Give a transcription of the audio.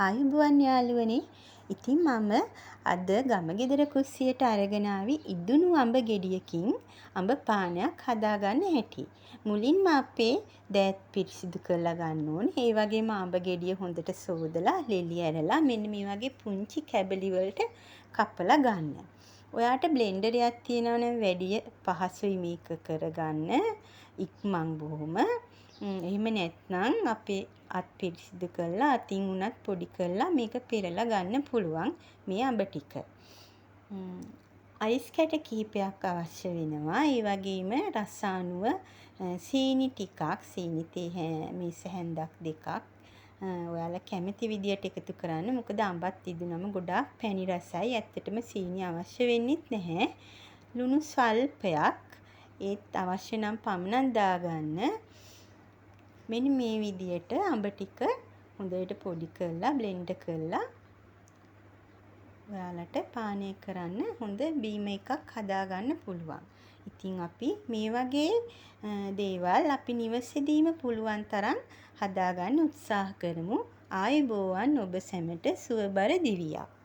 ආයුබෝවන් යාළුවනේ. ඉතින් මම අද ගම ගෙදර කුස්සියට අරගෙන ආවි ඉදුණු අඹ ගෙඩියකින් අඹ පානයක් හදාගන්න හැටි. මුලින්ම අපේ දෑත් පිරිසිදු කරලා ගන්න ඕනේ. ඒ වගේම අඹ ගෙඩිය හොඳට සෝදලා ලෙලි ඇරලා මෙන්න මේ වගේ පුංචි කැබලි වලට කපලා ගන්න. ඔයාට බ්ලෙන්ඩරයක් තියෙනවා නම් වැඩි පහසුයි මේක කරගන්න. ඉක්මන් බොහොම. එහෙම නැත්නම් අපේ අත් පිරිසිදු කරලා අතින් උනත් පොඩි කරලා මේක පෙරලා ගන්න පුළුවන් මේ අඹ ටික. අයිස් කැට කිහිපයක් අවශ්‍ය වෙනවා. ඒ වගේම රස අනුව සීනි ටිකක්, සීනි තේ මේස හැන්දක් දෙකක් ඔයාලා කැමති විදියට එකතු කරන්න. මොකද අඹත් ඉදුණම ගොඩාක් පැණි රසයි. ඇත්තටම සීනි අවශ්‍ය වෙන්නේත් නැහැ. ලුණු ස්වල්පයක් ඒත් අවශ්‍ය නම් පමණක් දාගන්න. මෙන්න මේ විදියට අඹ ටික හොඳට පොඩි කරලා බ්ලෙන්ඩ් කරලා ඔයාලට පානය කරන්න හොඳ බීම එකක් හදාගන්න පුළුවන්. ඉතින් අපි මේ වගේ දේවල් අපි නිවසේදීම පුළුවන් තරම් හදාගන්න උත්සාහ කරමු. ආයුබෝවන් ඔබ සැමට සුවබර දිවියක්.